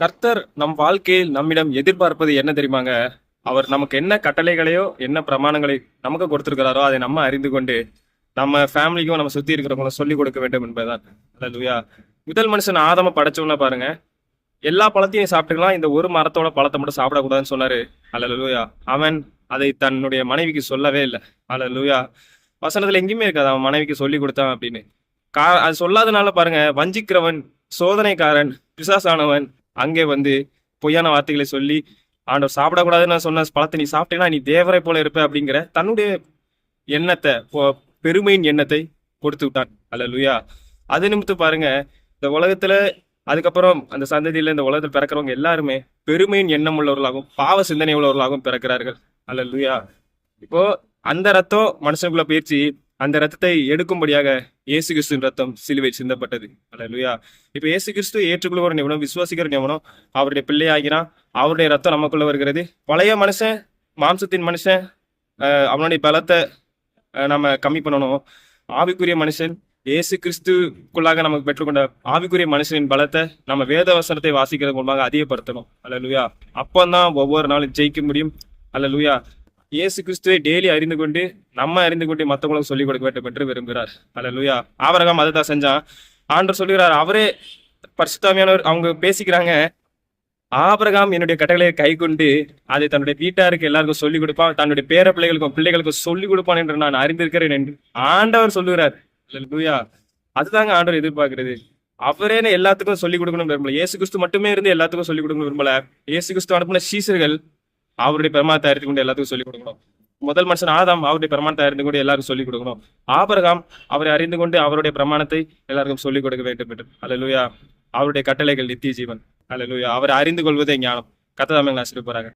கர்த்தர் நம் வாழ்க்கையில் நம்மிடம் எதிர்பார்ப்பது என்ன தெரியுமாங்க? அவர் நமக்கு என்ன கட்டளைகளையோ, என்ன பிரமாணங்களை நமக்கு கொடுத்திருக்கிறாரோ, அதை நம்ம அறிந்து கொண்டு, நம்ம ஃபேமிலிக்கும், நம்ம சுத்தி இருக்கிறவங்களும் சொல்லிக் கொடுக்க வேண்டும் என்பதுதான். அல்லேலூயா. முதல் மனுஷன் ஆதாம படைச்சவன பாருங்க. எல்லா பழத்தையும் சாப்பிட்டுக்கலாம். இந்த ஒரு மரத்தோட பழத்தை மட்டும் சாப்பிடக்கூடாதுன்னு சொன்னாரு. அல்லேலூயா. அவன் அதை தன்னுடைய மனைவிக்கு சொல்லவே இல்லை. அல்லேலூயா. வசனத்துல எங்கேயுமே இருக்காது அவன் மனைவிக்கு சொல்லி கொடுத்தான் அப்படின்னு. அது சொல்லாதனால பாருங்க, வஞ்சிக்கிறவன், சோதனைக்காரன், பிசாசானவன் அங்கே வந்து பொய்யான வார்த்தைகளை சொல்லி, ஆண்டவர் சாப்பிடக்கூடாதுன்னு நான் சொன்ன பழத்தை நீ சாப்பிட்டீங்கன்னா நீ தேவரை போல இருப்ப அப்படிங்கிற தன்னுடைய எண்ணத்தை, பெருமையின் எண்ணத்தை கொடுத்து விட்டான். அல்லேலூயா. அது நிமித்தம் பாருங்க, இந்த உலகத்துல அதுக்கப்புறம் அந்த சந்ததியில இந்த உலகத்தில் பிறக்கிறவங்க எல்லாருமே பெருமையின் எண்ணம் உள்ளவர்களாகவும் பாவ சிந்தனை உள்ளவர்களாகவும் பிறக்கிறார்கள். அல்லேலூயா. இப்போ அந்த ரத்தம் மனுஷனுக்குள்ள போயிடுச்சு. அந்த ரத்தத்தை எடுக்கும்படியாக இயேசு கிறிஸ்துவின் ரத்தம் சிலுவை சிந்தப்பட்டது. அல்லேலூயா. இப்ப இயேசு கிறிஸ்து ஏற்றுக்கொள்வர் எவனும் விசுவாசிக்கிற எவனும் அவருடைய பிள்ளையாகிறான். அவருடைய ரத்தம் நமக்குள்ள வருகிறது. பழைய மனுஷன், மாம்சத்தின் மனுஷன், அவனுடைய பலத்தை நம்ம கம்மி பண்ணணும். ஆவிக்குரிய மனுஷன் இயேசு கிறிஸ்துக்குள்ளாக நமக்கு பெற்றுக்கொண்ட ஆவிக்குரிய மனுஷனின் பலத்தை நம்ம வேத வசனத்தை வாசிக்கிறது மூலமாக அதிகப்படுத்தணும். அல்லேலூயா. அப்பந்தான் ஒவ்வொரு நாளும் ஜெயிக்க முடியும். அல்லேலூயா. இயேசு கிறிஸ்துவை டெய்லி அறிந்து கொண்டு நம்ம அறிந்து கொண்டு மற்றவங்களுக்கு சொல்லிக் கொடுக்க வேண்டும் என்று விரும்புகிறார். அல்லேலூயா. ஆபிரகாம் அதை தான் செஞ்சான். ஆண்டவர் சொல்லுகிறார், அவரே பரிசுத்தாவியானவர் அவங்க பேசிக்கிறாங்க. ஆபிரகாம் என்னுடைய கட்டளையை கை கொண்டு அதை தன்னுடைய வீட்டாருக்கு எல்லாருக்கும் சொல்லிக் கொடுப்பான், தன்னுடைய பேர பிள்ளைகளுக்கும் சொல்லிக் கொடுப்பான் என்று நான் அறிந்திருக்கிறேன் என்று ஆண்டவர் சொல்லுகிறார். அல்லேலூயா. அதுதாங்க ஆண்டவர் எதிர்பார்க்கிறது. அவரே எல்லாத்துக்கும் சொல்லிக் கொடுக்கணும் விரும்பல. இயேசு கிறிஸ்து மட்டுமே இருந்து எல்லாத்துக்கும் சொல்லிக் கொடுக்கணும் விரும்பல. இயேசு கிறிஸ்து அனுப்பின சீசர்கள் அவருடைய பிரமாணத்தை அறிந்து கொண்டு எல்லாத்துக்கும் சொல்லிக் கொடுக்கணும். முதல் மனுஷன் ஆதாம் அவருடைய பிரமாணத்தை அறிந்து கொண்டு எல்லாருக்கும் சொல்லிக் கொடுக்கணும். ஆபிரகாம் அவரை அறிந்து கொண்டு அவருடைய பிரமாணத்தை எல்லாருக்கும் சொல்லிக் கொடுக்க வேண்டும் என்று. அல்லேலூயா. அவருடைய கட்டளைகள் நித்திய ஜீவன். அல்லேலூயா. அவரை அறிந்து கொள்வதே ஞானம். கர்த்தர் தாமே ஆசீர்வதிப்பாராக.